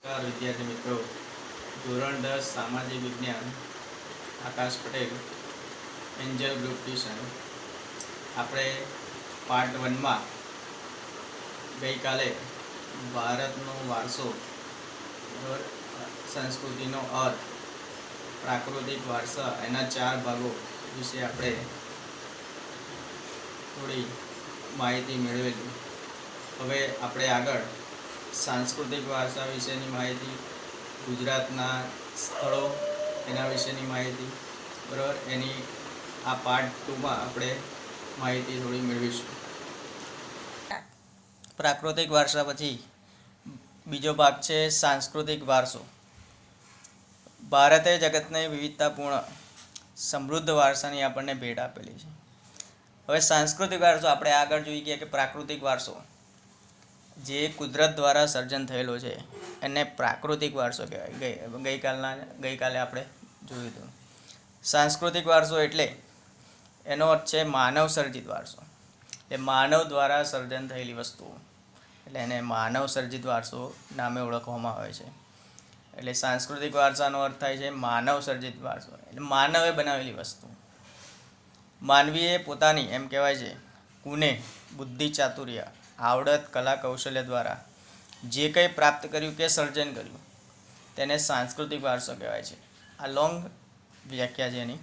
નમસ્કાર વિદ્યાર્થી મિત્રો, ધોરણ 10 સામાજિક વિજ્ઞાન, આકાશ પટેલ, એન્જલ ગ્રુપ ટ્યુશન. આપણે પાર્ટ 1માં ગઈકાલે ભારતનો વારસો, સંસ્કૃતિનો અર્થ, પ્રાકૃતિક વારસા, એના 4 ભાગો વિશે આપણે થોડી માહિતી મેળવેલી. હવે આપણે આગળ સાંસ્કૃતિક વારસા વિશેની માહિતી, ગુજરાતના સ્થળો એના વિશેની માહિતી, બરાબર, એની આ પાર્ટ 2માં આપણે માહિતી થોડી મેળવીશું. પ્રાકૃતિક વારસા પછી બીજો ભાગ છે સાંસ્કૃતિક વારસો. ભારતે જગતને વિવિધતાપૂર્ણ સમૃદ્ધ વારસાની આપણને ભેટ આપેલી છે. હવે સાંસ્કૃતિક વારસો આપણે આગળ જોઈ ગયા કે પ્રાકૃતિક વારસો જે કુદરત દ્વારા સર્જન થયેલો છે એને પ્રાકૃતિક વારસો કહેવાય. ગઈકાલે આપણે જોયું હતું. સાંસ્કૃતિક વારસો એટલે એનો અર્થ છે માનવ સર્જિત વારસો, એટલે માનવ દ્વારા સર્જન થયેલી વસ્તુઓ, એટલે એને માનવ સર્જિત વારસો નામે ઓળખવામાં આવે છે. એટલે સાંસ્કૃતિક વારસાનો અર્થ થાય છે માનવ સર્જિત વારસો, એટલે માનવે બનાવેલી વસ્તુ. માનવીએ પોતાની એમ કહેવાય છે ગુને, બુદ્ધિ, ચાતુર્ય, આવડત, કલા, કૌશલ્ય દ્વારા જે કંઈ પ્રાપ્ત કર્યું કે સર્જન કર્યું તેને સાંસ્કૃતિક વારસો કહેવાય છે. આ લોંગ વ્યાખ્યા છે એની.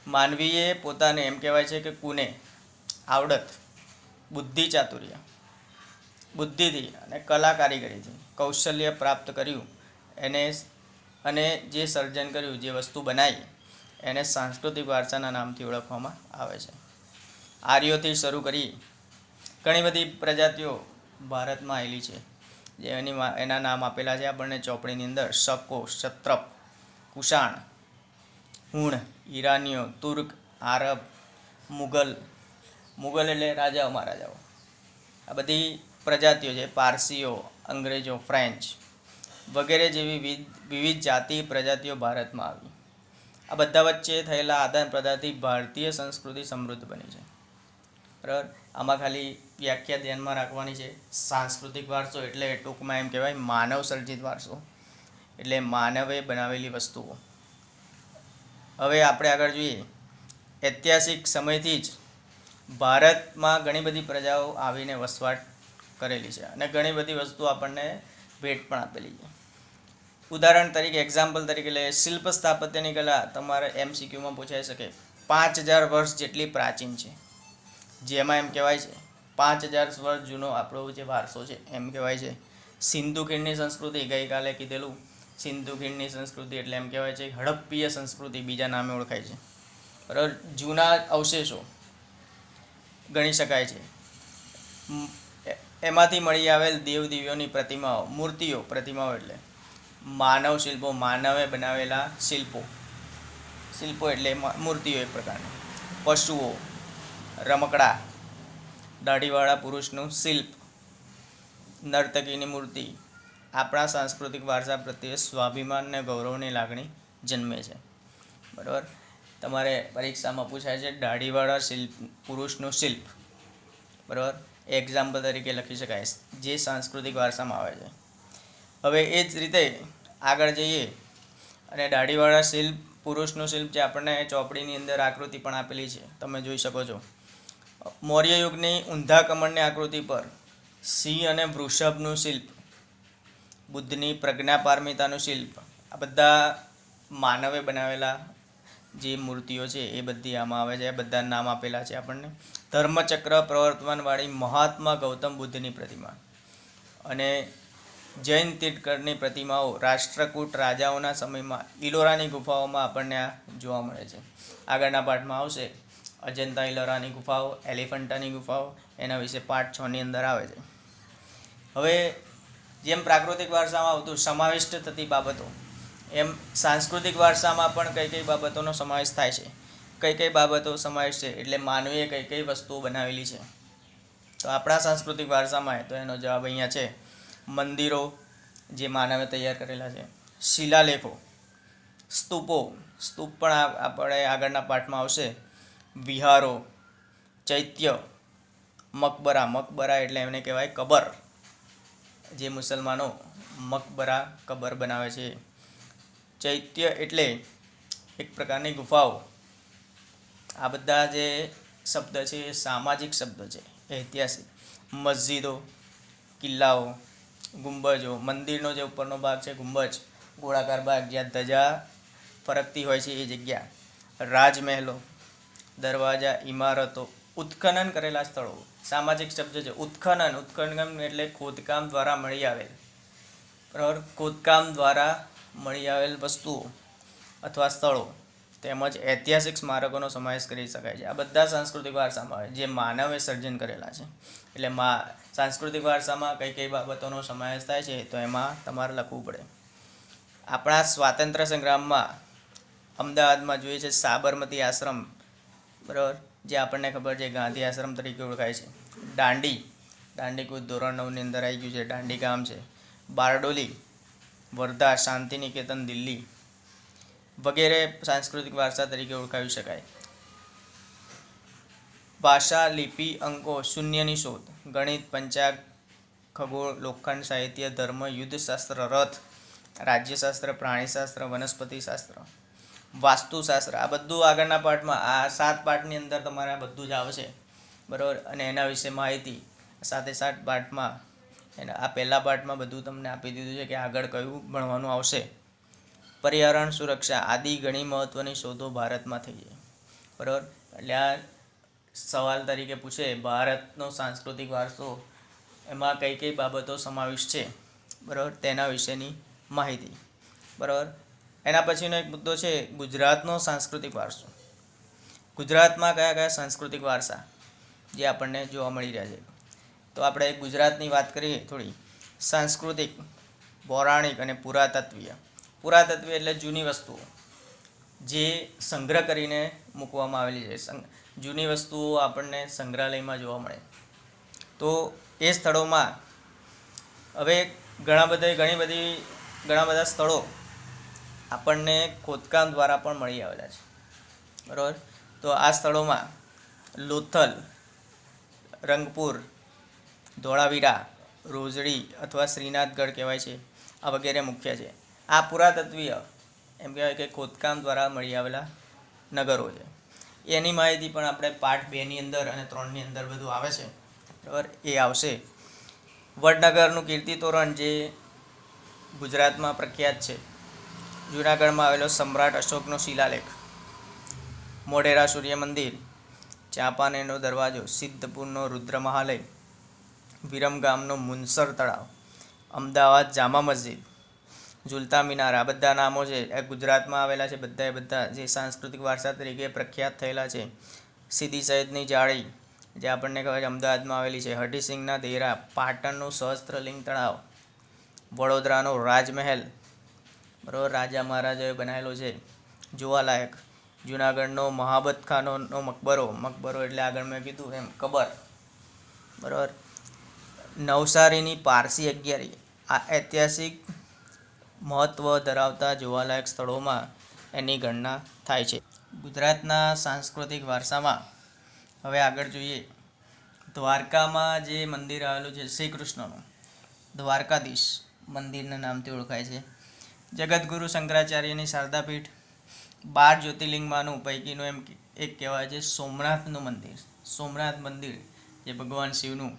માનવીએ પોતાને એમ કહેવાય છે કે કુને, આવડત, બુદ્ધિ, ચાતુર્ય, બુદ્ધિથી અને કલા કારીગરીથી કૌશલ્ય પ્રાપ્ત કર્યું એને, અને જે સર્જન કર્યું, જે વસ્તુ બનાવી એને સાંસ્કૃતિક વારસાના નામથી ઓળખવામાં આવે છે. આર્યોથી શરૂ કરી ઘણી બધી પ્રજાતિઓ ભારતમાં આવેલી છે, જે એના નામ આપેલા છે આપણને ચોપડીની અંદર. શકો, ક્ષત્રપ, કુષાણ, હુણ, ઈરાનીઓ, તુર્ક, આરબ, મુગલ. મુગલ એટલે રાજાઓ, મહારાજાઓ. આ બધી પ્રજાતિઓ છે. પારસીઓ, અંગ્રેજો, ફ્રેન્ચ વગેરે જેવી વિવિધ જાતિ પ્રજાતિઓ ભારતમાં આવી. આ બધા વચ્ચે થયેલા આદાન પ્રદાનથી ભારતીય સંસ્કૃતિ સમૃદ્ધ બની છે, બરાબર. આમાં ખાલી વ્યાખ્યા ધ્યાનમાં રાખવાની છે. સાંસ્કૃતિક વારસો એટલે ટૂંકમાં એમ કહેવાય માનવ સર્જિત વારસો, એટલે માનવે બનાવેલી વસ્તુઓ. હવે આપણે આગળ જોઈએ. ઐતિહાસિક સમયથી જ ભારતમાં ઘણી બધી પ્રજાઓ આવીને વસવાટ કરેલી છે અને ઘણી બધી વસ્તુઓ આપણને ભેટ પણ આપેલી છે. ઉદાહરણ તરીકે, એક્ઝામ્પલ તરીકે લે, શિલ્પ સ્થાપત્યની કલા તમારે MCQમાં પૂછાઈ શકે. 5000 વર્ષ જેટલી પ્રાચીન છે, જેમાં એમ કહેવાય છે 5000 વર્ષ જૂનો આપણો જે વારસો છે એમ કહેવાય છે. સિંધુ ખીણની સંસ્કૃતિ, ગઈકાલે કીધેલું, સિંધુ ખીણની સંસ્કૃતિ એટલે એમ કહેવાય છે હડપ્પીય સંસ્કૃતિ, બીજા નામે ઓળખાય છે, બરાબર. જૂના અવશેષો ગણી શકાય છે. એમાંથી મળી આવેલ દેવદેવીઓની પ્રતિમાઓ, મૂર્તિઓ, પ્રતિમાઓ એટલે માનવ શિલ્પો, માનવે બનાવેલા શિલ્પો. શિલ્પો એટલે મૂર્તિઓ એક પ્રકારની. પશુઓ, રમકડા, દાઢીવાળા પુરુષનું શિલ્પ, નર્તકીની મૂર્તિ. આપણા સાંસ્કૃતિક વારસા પ્રત્યે સ્વાભિમાન અને ગૌરવની લાગણી જન્મે છે, બરાબર. તમારે પરીક્ષામાં પૂછાય છે દાઢીવાળા શિલ્પ, પુરુષનું શિલ્પ, બરાબર. એક્ઝામ્પલ તરીકે લખી શકાય, જે સાંસ્કૃતિક વારસામાં આવે છે. હવે એ જ રીતે આગળ જઈએ અને દાઢીવાળા શિલ્પ, પુરુષનું શિલ્પ જે આપણને ચોપડીની અંદર આકૃતિ પણ આપેલી છે, તમે જોઈ શકો છો. મૌર્ય યુગની ઊંધા કમળની આકૃતિ પર સિંહ અને વૃષભનું શિલ્પ, બુદ્ધની પ્રજ્ઞા પારમિતાનું શિલ્પ, આ બધા માનવે બનાવેલા જે મૂર્તિઓ છે એ બધી આમાં આવે છે. બધા નામ આપેલા છે આપણને. ધર્મચક્ર પ્રવર્તમાનવાળી મહાત્મા ગૌતમ બુદ્ધની પ્રતિમા અને જૈન તીર્થંકરની પ્રતિમાઓ રાષ્ટ્રકૂટ રાજાઓના સમયમાં ઇલોરાની ગુફાઓમાં આપણને આ જોવા મળે છે. આગળના પાઠમાં આવશે અજંતા ઇલોરાની ગુફાઓ, એલિફન્ટાની ગુફાઓ, એના વિશે પાર્ટ 6ની અંદર આવે છે. હવે જેમ પ્રાકૃતિક વારસામાં આવતું સમાવિષ્ટ થતી બાબતો, એમ સાંસ્કૃતિક વારસામાં પણ કઈ કઈ બાબતોનો સમાવેશ થાય છે. કઈ કઈ બાબતો સમાવેશ છે એટલે માનવીએ કઈ કઈ વસ્તુઓ બનાવેલી છે તો આપણા સાંસ્કૃતિક વારસામાં, તો એનો જવાબ અહીંયા છે. મંદિરો જે માનવે તૈયાર કરેલા છે, શિલાલેખો, સ્તૂપો, સ્તૂપ પણ આપણે આગળના પાઠમાં આવશે, વિહારો, ચૈત્ય, મકબરા, મકબરા એટલે એમને કહેવાય કબર, જે મુસલમાનો મકબરા કબર બનાવે છે. ચૈત્ય એટલે એક પ્રકારની ગુફાઓ. આ બધા જે શબ્દ છે એ સામાજિક શબ્દ છે, ઐતિહાસિક. મસ્જિદો, કિલ્લાઓ, ગુંબજો, મંદિરનો જે ઉપરનો ભાગ છે ગુંબજ, ગોળાકાર ભાગ જ્યાં ધજા ફરકતી હોય છે એ જગ્યા. રાજમહેલો, દરવાજા, ઇમારતો, ઉત્ખનન કરેલા સ્થળો. સામાજિક શબ્દ છે ઉત્ખનન એટલે ખોદકામ દ્વારા મળી આવેલ, બરાબર, ખોદકામ દ્વારા મળી આવેલ વસ્તુઓ અથવા સ્થળો તેમજ ઐતિહાસિક સ્મારકોનો સમાવેશ કરી શકાય છે. આ બધા સાંસ્કૃતિક વારસામાં આવે જે માનવે સર્જન કરેલા છે. એટલે સાંસ્કૃતિક વારસામાં કઈ કઈ બાબતોનો સમાવેશ થાય છે તો એમાં તમારે લખવું પડે. આપણા સ્વાતંત્ર્ય સંગ્રામમાં અમદાવાદમાં જોઈએ છે સાબરમતી આશ્રમ, બરાબર, જે આપણને ખબર છે ગાંધી આશ્રમ તરીકે ઓળખાય છે. દાંડી કોઈ ધોરણ 9ની અંદર આવી ગયું છે, દાંડી ગામ છે. બારડોલી, વર્ધા, શાંતિ નિકેતન, દિલ્હી વગેરે સાંસ્કૃતિક વારસા તરીકે ઓળખાવી શકાય. ભાષા, લિપિ, અંકો, શૂન્યની શોધ, ગણિત, પંચાંગ, ખગોળ, લોખંડ, સાહિત્ય, ધર્મ, યુદ્ધશાસ્ત્ર, રથ, રાજ્યશાસ્ત્ર, પ્રાણીશાસ્ત્ર, વનસ્પતિશાસ્ત્ર, વાસ્તુશાસ્ત્ર. આ બધું આગળના પાઠમાં, આ 7 પાઠની અંદર તમારે આ બધું જ આવશે, બરાબર. અને એના વિશે માહિતી સાથે પાઠમાં, આ પહેલા પાઠમાં બધું તમને આપી દીધું છે કે આગળ કયું ભણવાનું આવશે. પર્યાવરણ સુરક્ષા આદિ ઘણી મહત્ત્વની શોધો ભારતમાં થઈ છે, બરાબર. એટલે આ સવાલ તરીકે પૂછે ભારતનો સાંસ્કૃતિક વારસો, એમાં કઈ કઈ બાબતો સમાવિષ્ટ છે, બરાબર, તેના વિશેની માહિતી, બરાબર. એના પછીનો એક મુદ્દો છે ગુજરાતનો સાંસ્કૃતિક વારસો. ગુજરાતમાં કયા કયા સાંસ્કૃતિક વારસા જે આપણને જોવા મળી રહ્યા છે. તો આપણે ગુજરાતની વાત કરીએ થોડી. સાંસ્કૃતિક, પૌરાણિક અને પુરાતત્વીય. પુરાતત્વીય એટલે જૂની વસ્તુઓ જે સંગ્રહ કરીને મૂકવામાં આવેલી છે. જૂની વસ્તુઓ આપણને સંગ્રહાલયમાં જોવા મળે. તો એ સ્થળોમાં હવે ઘણા બધા સ્થળો આપણને ખોદકામ દ્વારા પણ મળી આવેલા છે, બરાબર. તો આ સ્થળોમાં લોથલ, રંગપુર, ધોળાવીરા, રોજડી અથવા શ્રીનાથગઢ કહેવાય છે, આ વગેરે મુખ્ય છે. આ પુરાતત્વીય એમ કહેવાય કે ખોદકામ દ્વારા મળી આવેલા નગરો છે. એની માહિતી પણ આપણે પાઠ 2ની અંદર અને 3ની અંદર બધું આવે છે, બરાબર, એ આવશે. વડનગરનું કીર્તિ તોરણ જે ગુજરાતમાં પ્રખ્યાત છે. જૂનાગઢમાં આવેલો સમ્રાટ અશોકનો શિલાલેખ. મોઢેરા સૂર્ય મંદિર, ચાંપાનેરનો દરવાજો, સિદ્ધપુરનો રુદ્રમહાલય, વિરમગામનો મુનસર તળાવ, અમદાવાદ જામા મસ્જિદ, ઝુલતા મિનાર. આ બધા નામો છે એ ગુજરાતમાં આવેલા છે. બધા જે સાંસ્કૃતિક વારસા તરીકે પ્રખ્યાત થયેલા છે. સીદી સૈયદની જાળી જે આપણને ખબર છે અમદાવાદમાં આવેલી છે. હઠીસિંહના દેરા, પાટણનું સહસ્ત્રલિંગ તળાવ, વડોદરાનો રાજમહેલ, બરાબર, રાજા મહારાજાએ બનાવેલો છે, જોવાલાયક. જૂનાગઢનો મહાબતખાનોનો મકબરો એટલે આગળ મેં કીધું એમ કબર, બરાબર. નવસારીની પારસી અગિયારી. આ ઐતિહાસિક મહત્ત્વ ધરાવતા જોવાલાયક સ્થળોમાં એની ગણના થાય છે. ગુજરાતના સાંસ્કૃતિક વારસામાં હવે આગળ જોઈએ. દ્વારકામાં જે મંદિર આવેલું છે શ્રી કૃષ્ણનું, દ્વારકાધીશ મંદિરના નામથી ઓળખાય છે. જગતગુરુ શંકરાચાર્યની શારદાપીઠ. 12 જ્યોતિર્લિંગમાંનું પૈકીનું એક કહેવાય છે સોમનાથનું મંદિર. સોમનાથ મંદિર જે ભગવાન શિવનું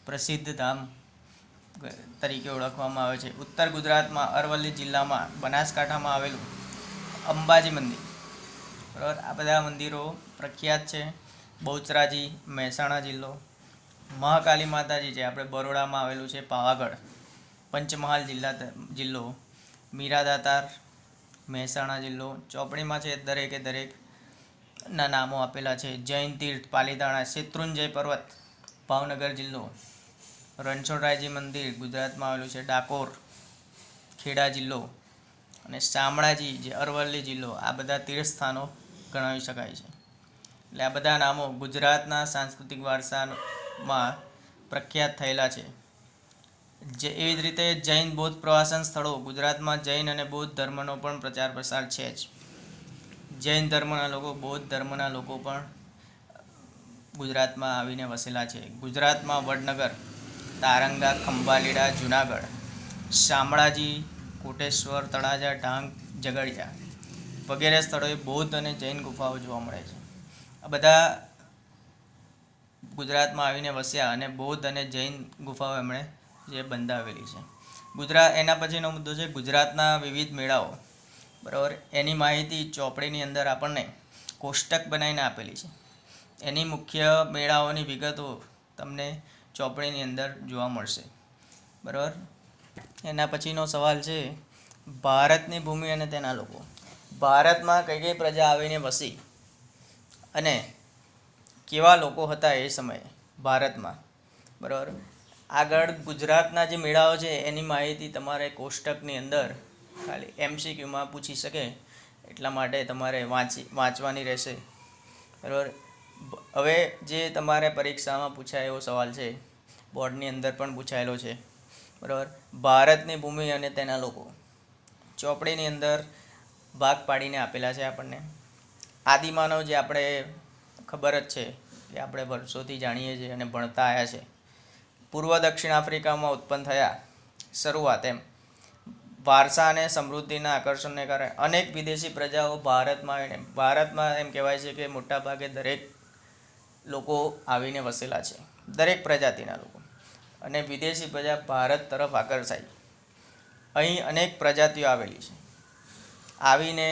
પ્રસિદ્ધ ધામ તરીકે ઓળખવામાં આવે છે. ઉત્તર ગુજરાતમાં અરવલ્લી જિલ્લામાં બનાસકાંઠામાં આવેલું અંબાજી મંદિર, બરાબર. આ બધા મંદિરો પ્રખ્યાત છે. બહુચરાજી, મહેસાણા જિલ્લો. મહાકાલી માતાજી છે આપણે બરોડામાં આવેલું છે. પાવાગઢ, પંચમહાલ જિલ્લો. મીરાદાતાર, મહેસાણા જિલ્લો. ચોપડીમાં છે દરેકના નામો આપેલા છે. જૈન તીર્થ, પાલીતાણા. શેત્રુંજય પર્વત, ભાવનગર જિલ્લો. રણછોડરાયજી મંદિર ગુજરાતમાં આવેલું છે, ડાકોર, ખેડા જિલ્લો. અને શામળાજી જે અરવલ્લી જિલ્લો. આ બધા તીર્થ સ્થાનો ગણાવી શકાય છે. એટલે આ બધા નામો ગુજરાતના સાંસ્કૃતિક વારસામાં પ્રખ્યાત થયેલા છે. એવી જ રીતે જૈન બૌદ્ધ પ્રવાસન સ્થળો. ગુજરાતમાં જૈન અને બૌદ્ધ ધર્મનો પણ પ્રચાર પ્રસાર છે જ. જૈન ધર્મના લોકો, બૌદ્ધ ધર્મના લોકો પણ ગુજરાતમાં આવીને વસેલા છે. ગુજરાતમાં વડનગર, તારંગા, ખંભાલીડા, જુનાગઢ, શામળાજી, કોટેશ્વર, તળાજા, ડાંગ, ઝઘડિયા વગેરે સ્થળોએ બૌદ્ધ અને જૈન ગુફાઓ જોવા મળે છે. આ બધા ગુજરાતમાં આવીને વસ્યા અને બૌદ્ધ અને જૈન ગુફાઓ એમણે જે બંધાવેલી છે. એના પછીનો મુદ્દો છે ગુજરાતના વિવિધ મેળાઓ. બરાબર, એની માહિતી ચોપડીની અંદર આપણને કોષ્ટક બનાવીને આપેલી છે. એની મુખ્ય મેળાઓની વિગતો તમને ચોપડીની અંદર જોવા મળશે. બરાબર, એના પછીનો સવાલ છે ભારતની ભૂમિ અને તેના લોકો. ભારતમાં કઈ કઈ પ્રજા આવીને વસી અને કેવા લોકો હતા એ સમયે ભારતમાં. બરાબર, આગળ ગુજરાતના જે મેળાઓ છે એની માહિતી તમારે કોષ્ટકની અંદર ખાલી MCQમાં પૂછી શકે એટલા માટે તમારે વાંચવાની રહેશે. બરાબર, હવે જે તમારે પરીક્ષામાં પૂછાય એવો સવાલ છે, બોર્ડની અંદર પણ પૂછાયેલો છે. બરાબર, ભારતની ભૂમિ અને તેના લોકો ચોપડીની અંદર ભાગ પાડીને આપેલા છે આપણને. આદિમાનવ જે આપણે ખબર જ છે કે આપણે વર્ષોથી જાણીએ છીએ અને ભણતા આવ્યા છે. પૂર્વ દક્ષિણ આફ્રિકામાં ઉત્પન્ન થયા. શરૂઆત એમ વારસા અને સમૃદ્ધિના આકર્ષણને કારણે અનેક વિદેશી પ્રજાઓ ભારતમાં એમ કહેવાય છે કે મોટાભાગે દરેક લોકો આવીને વસેલા છે, દરેક પ્રજાતિના લોકો. અને વિદેશી પ્રજા ભારત તરફ આકર્ષાઈ. અહીં અનેક પ્રજાતિઓ આવેલી છે. આવીને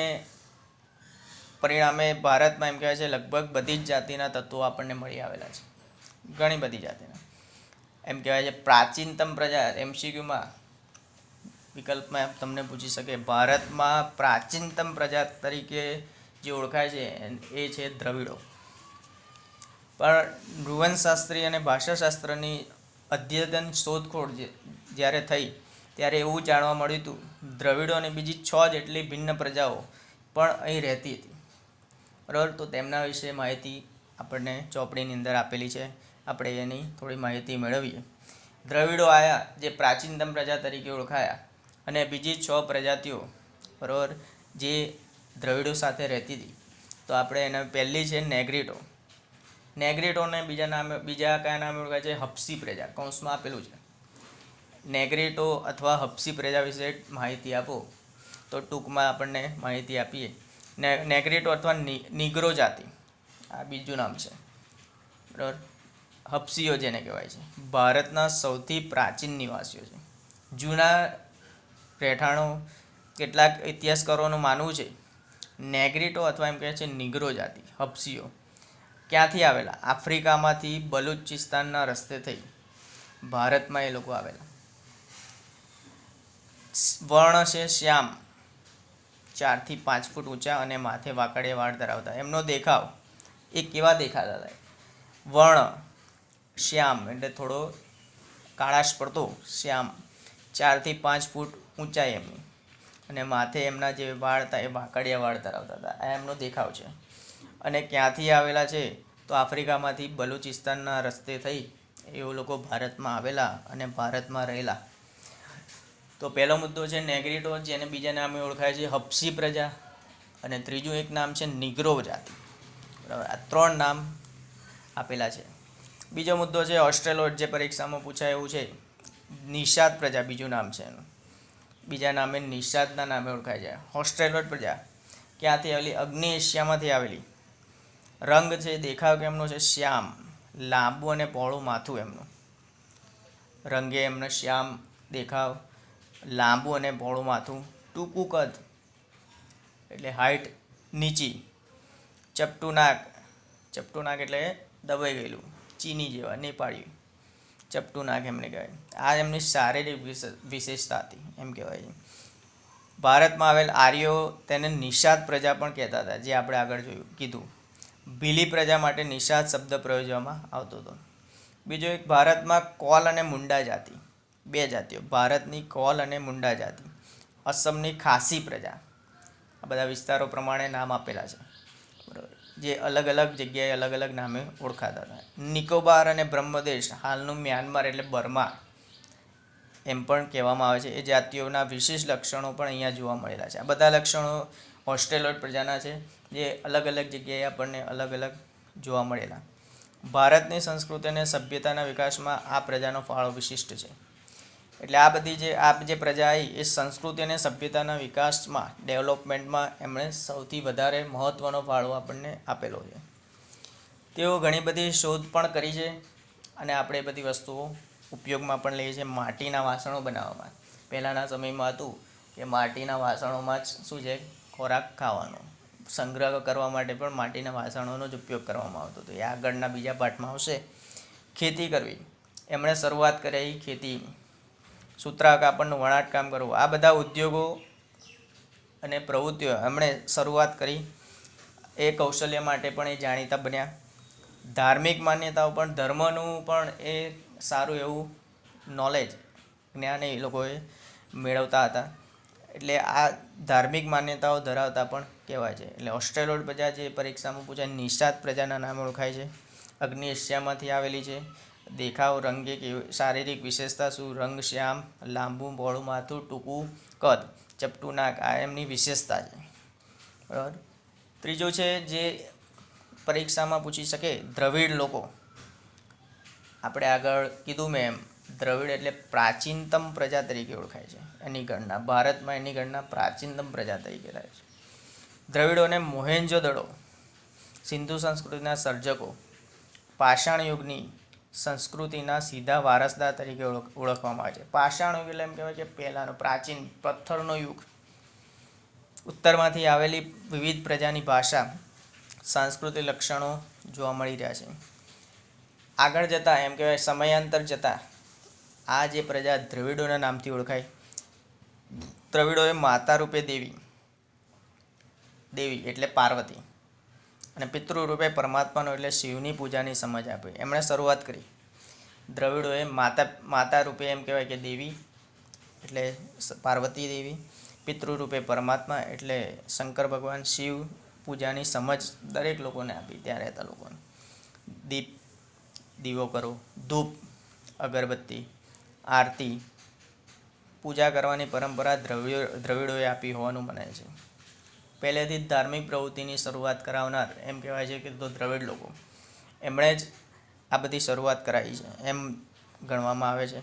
પરિણામે ભારતમાં એમ કહેવાય છે લગભગ બધી જ જાતિના તત્વો આપણને મળી આવેલા છે, ઘણી બધી જાતિના. એમ કહેવાય છે પ્રાચીનતમ પ્રજા MCQમાં વિકલ્પમાં તમને પૂછી શકે. ભારતમાં પ્રાચીનતમ પ્રજા તરીકે જે ઓળખાય છે એ છે દ્રવિડો. પણ નૃવંશશાસ્ત્રી અને ભાષાશાસ્ત્રની અદ્યતન શોધખોળ જ્યારે થઈ ત્યારે એવું જાણવા મળ્યું હતું દ્રવિડો અને બીજી 6 જેટલી ભિન્ન પ્રજાઓ પણ અહીં રહેતી હતી. બરાબર, તો તેમના વિશે માહિતી આપણને ચોપડીની અંદર આપેલી છે. આપણે એની થોડી માહિતી મેળવીએ. દ્રવિડો આયા જે પ્રાચીનતમ પ્રજા તરીકે ઓળખાયા અને બીજી 6 પ્રજાતિઓ બરાબર જે દ્રવિડો સાથે રહેતી હતી. તો આપણે એના પહેલી છે નેગ્રીટો. નેગ્રીટોને બીજા કયા નામે ઓળખાય છે? હપ્સી પ્રજા. કૌંસમાં આપેલું છે. નેગ્રીટો અથવા હપ્સી પ્રજા વિશે માહિતી આપો તો ટૂંકમાં આપણને માહિતી આપીએ. નેગ્રીટો અથવા નિગ્રો જાતિ આ બીજું નામ છે. બરાબર, હપ્સીઓ જેને કહેવાય છે ભારતના સૌથી પ્રાચીન નિવાસીઓ છે. જૂના રહેઠાણો કેટલાક ઇતિહાસકારોનું માનવું છે નેગ્રીટો અથવા એમ કહે છે નિગ્રો જાતિ હપ્સીઓ ક્યાંથી આવેલા? આફ્રિકામાંથી બલુચિસ્તાનના રસ્તે થઈ ભારતમાં એ લોકો આવેલા. વર્ણ છે શ્યામ, 4 થી 5 ફૂટ ઊંચા અને માથે વાંકડિયા વાળ ધરાવતા. એમનો દેખાવ એ કેવા દેખાતા હતા? વર્ણ શ્યામ એટલે થોડો કાળાશ પડતો શ્યામ, 4 થી 5 ફૂટ ઊંચાઈ એમની અને માથે એમના જે વાળ હતા એ વાંકડિયા વાળ ધરાવતા હતા. આ એમનો દેખાવ છે. અને ક્યાંથી આવેલા છે? તો આફ્રિકામાંથી બલુચિસ્તાનના રસ્તે થઈ એઓ લોકો ભારતમાં આવેલા અને ભારતમાં રહેલા. તો પહેલો મુદ્દો છે નેગ્રીટો, જેને બીજા નામે ઓળખાય છે હપ્સી પ્રજા, અને ત્રીજું એક નામ છે નિગ્રો જાતિ. બરાબર, આ 3 નામ આપેલા છે. બીજો મુદ્દો છે ઓસ્ટ્રેલોઇડ, જે પરીક્ષામાં પૂછાય એવું છે. નિષાદ પ્રજા બીજું નામ છે એનું. બીજા નામે નિષાદના નામે ઓળખાય છે. ઓસ્ટ્રેલોઇડ પ્રજા ક્યાંથી આવેલી? અગ્નિ એશિયામાંથી આવેલી. રંગ છે દેખાવ કેમનો છે? શ્યામ, લાંબુ અને પહોળું માથું એમનું. રંગે એમને શ્યામ દેખાવ, લાંબુ અને પહોળું માથું, ટૂંકું કદ એટલે હાઇટ નીચી, ચપટું નાક. ચપટું નાક એટલે દબાઈ ગયેલું, ચીની જેવા, નેપાળી. ચપટું નાક એમને કહેવાય. આ એમની શારીરિક વિશેષતા હતી એમ કહેવાય છે. ભારતમાં આવેલ આર્યો તેને નિષાદ પ્રજા પણ કહેતા હતા, જે આપણે આગળ કીધું. ભીલી પ્રજા માટે નિષાદ શબ્દ પ્રયોજવામાં આવતો હતો. બીજો એક ભારતમાં કોલ અને મુંડા જાતિ, 2 જાતિઓ. ભારતની કોલ અને મુંડા જાતિ. અસમની ખાસી પ્રજા. આ બધા વિસ્તારો પ્રમાણે નામ આપેલા છે. બરાબર, જે અલગ અલગ જગ્યાએ અલગ અલગ નામે ઓળખાતા હતા. નિકોબાર અને બ્રહ્મદેશ, હાલનું મ્યાનમાર એટલે બર્મા એમ પણ કહેવામાં આવે છે. એ જાતિઓના વિશેષ લક્ષણો પણ અહીંયા જોવા મળેલા છે. આ બધા લક્ષણો ઓસ્ટ્રેલોઇડ પ્રજાના છે, જે અલગ અલગ જગ્યાએ આપણને અલગ અલગ જોવા મળેલા. ભારતની સંસ્કૃતિ અને સભ્યતાના વિકાસમાં આ પ્રજાનો ફાળો વિશિષ્ટ છે. એટલે આ જે પ્રજા આવી એ સંસ્કૃતિ અને સભ્યતાના વિકાસમાં ડેવલપમેન્ટમાં એમણે સૌથી વધારે મહત્ત્વનો ફાળો આપણને આપેલો છે. તેઓ ઘણી બધી શોધ પણ કરી છે અને આપણે એ બધી વસ્તુઓ ઉપયોગમાં પણ લઈએ છીએ. માટીના વાસણો બનાવવામાં પહેલાંના સમયમાં હતું કે માટીના વાસણોમાં જ શું છે ખોરાક ખાવાનો, સંગ્રહ કરવા માટે પણ માટીના વાસણોનો જ ઉપયોગ કરવામાં આવતો હતો. એ આગળના બીજા પાઠમાં આવશે. ખેતી કરવી, એમણે શરૂઆત કરી ખેતી, સૂતરા કાપડનું વણાટકામ કરવું, આ બધા ઉદ્યોગો અને પ્રવૃત્તિઓ એમણે શરૂઆત કરી. એ કૌશલ્ય માટે પણ એ જાણીતા બન્યા. ધાર્મિક માન્યતાઓ પણ, ધર્મનું પણ એ સારું એવું નોલેજ, જ્ઞાન એ લોકોએ મેળવતા હતા. એટલે આ ધાર્મિક માન્યતાઓ ધરાવતા પણ કહેવાય છે. એટલે ઓસ્ટ્રેલોઇડ પ્રજા જે પરીક્ષામાં પૂછાય નિષાદ પ્રજાના નામે ઓળખાય છે. અગ્નિ એશિયામાંથી આવેલી છે. દેખાવ, રંગે કેવી, શારીરિક વિશેષતા શું? રંગ શ્યામ, લાંબુ પહોળું માથું, ટૂંકું કદ, ચપટું નાક, આ એમની વિશેષતા છે. બરાબર. ત્રીજો છે જે પરીક્ષામાં પૂછી શકે, દ્રવિડ લોકો. આપણે આગળ કીધું મેં એમ, દ્રવિડ એટલે પ્રાચીનતમ પ્રજા તરીકે ઓળખાય છે. એની ગણના ભારતમાં એની ગણના પ્રાચીનતમ પ્રજા તરીકે થાય છે. દ્રવિડોને મોહેંજો-દડો સિંધુ સંસ્કૃતિના સર્જકો, પાષાણ યુગની સંસ્કૃતિના સીધા વારસદાર તરીકે ઓળખવામાં આવે છે. પાષાણ યુગ એટલે એમ કહેવાય કે પહેલાંનો પ્રાચીન પથ્થરનો યુગ. ઉત્તરમાંથી આવેલી વિવિધ પ્રજાની ભાષા, સાંસ્કૃતિક લક્ષણો જોવા મળી રહ્યા છે. આગળ જતાં એમ કહેવાય સમયાંતર જતાં આ જે પ્રજા દ્રવિડોના નામથી ઓળખાય. દ્રવિડોએ માતા રૂપે દેવી એટલે પાર્વતી અને પિતૃ રૂપે પરમાત્માનો એટલે શિવની પૂજાની સમજ આપી. એમણે શરૂઆત કરી. દ્રવિડોએ માતા રૂપે એમ કહેવાય કે દેવી એટલે પાર્વતી દેવી, પિતૃ રૂપે પરમાત્મા એટલે શંકર ભગવાન, શિવ પૂજાની સમજ દરેક લોકોને આપી, ત્યાં રહેતા લોકોને. દીવો કરો, ધૂપ, અગરબત્તી, આરતી, પૂજા કરવાની પરંપરા દ્રવિડોએ આપી હોવાનું મનાય છે. પહેલેથી જ ધાર્મિક પ્રવૃત્તિની શરૂઆત કરાવનાર એમ કહેવાય છે કે તો દ્રવિડ લોકો, એમણે જ આ બધી શરૂઆત કરાવી છે એમ ગણવામાં આવે છે.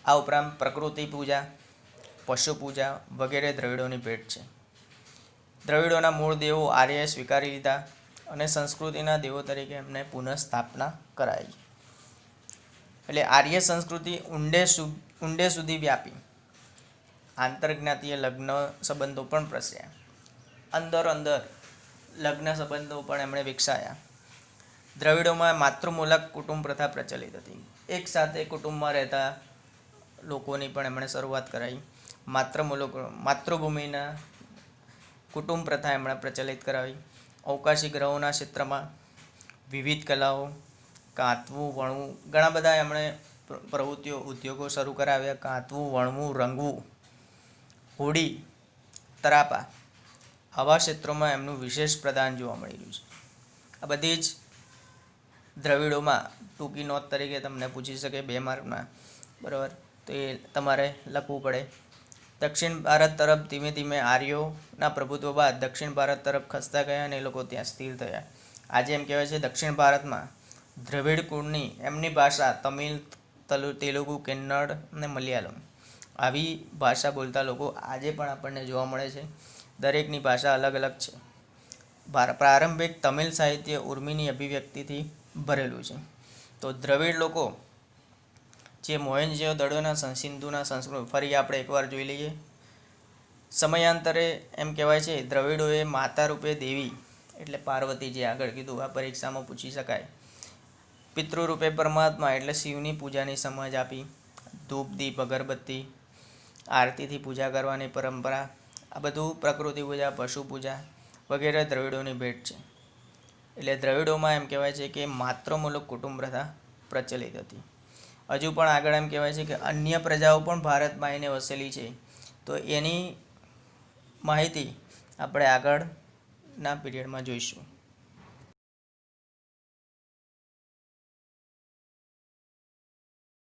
આ ઉપરાંત પ્રકૃતિ પૂજા, પશુ પૂજા વગેરે દ્રવિડોની ભેટ છે. દ્રવિડોના મૂળ દેવો આર્યએ સ્વીકારી લીધા અને સંસ્કૃતિના દેવો તરીકે એમને પુનઃસ્થાપના કરાઈ. એટલે આર્ય સંસ્કૃતિ ઊંડે સુધી વ્યાપી. આંતરજ્ઞાતીય લગ્ન સંબંધો પણ પ્રસર્યા. અંદર લગ્ન સંબંધો પણ એમણે વિકસાયા. દ્રવિડોમાં માતૃમૂલક કુટુંબ પ્રથા પ્રચલિત હતી. એક સાથે કુટુંબમાં રહેતા લોકોની પણ એમણે શરૂઆત કરાવી. માતૃભૂમિના કુટુંબ પ્રથા એમણે પ્રચલિત કરાવી. અવકાશી ગ્રહોના ક્ષેત્રમાં વિવિધ કલાઓ, કાંતવું, વણવું, ઘણા બધા એમણે પ્રવૃત્તિઓ, ઉદ્યોગો શરૂ કરાવ્યા. કાંતવું, વણવું, રંગવું, હોડી, તરાપા, આવા ક્ષેત્રોમાં એમનું વિશેષ પ્રદાન જોવા મળી રહ્યું છે. આ બધી જ દ્રવિડોમાં ટૂંકી નોંધ તરીકે તમને પૂછી શકે 2 માર્કમાં, બરાબર, તો એ તમારે લખવું પડે. દક્ષિણ ભારત તરફ ધીમે ધીમે આર્યોના પ્રભુત્વ બાદ દક્ષિણ ભારત તરફ ખસતા ગયા અને એ લોકો ત્યાં સ્થિર થયા. આજે એમ કહેવાય છે દક્ષિણ ભારતમાં દ્રવિડ કુળની એમની ભાષા તમિલ, તેલુગુ, કન્નડ અને મલયાલમ આવી ભાષા બોલતા લોકો આજે પણ આપણને જોવા મળે છે. દરેકની ભાષા અલગ અલગ છે. પ્રારંભિક તમિલ સાહિત્ય ઉર્મિની અભિવ્યક્તિથી ભરેલું છે. તો દ્રવિડ લોકો જે મોહેંજો-દડોના સિંધુના સંસ્કૃતિ ફરી આપણે એકવાર જોઈ લઈએ. સમયાંતરે એમ કહેવાય છે દ્રવિડોએ માતા રૂપે દેવી એટલે પાર્વતી, જે આગળ કીધું આ પરીક્ષામાં પૂછી શકાય, પિતૃ રૂપે પરમાત્મા એટલે શિવની પૂજાની સમજ આપી. ધૂપ, દીપ, અગરબત્તી, આરતીથી પૂજા કરવાની પરંપરા, આ બધું પ્રકૃતિ પૂજા, પશુ પૂજા વગેરે દ્રવિડોની ભેટ છે. એટલે દ્રવિડોમાં એમ કહેવાય છે કે માતૃમૂલક કુટુંબ પ્રથા પ્રચલિત હતી. હજુ પણ આગળ એમ કહેવાય છે કે અન્ય પ્રજાઓ પણ ભારતમાં આવીને વસેલી છે. તો એની માહિતી આપણે આગળના પીરિયડમાં જોઈશું.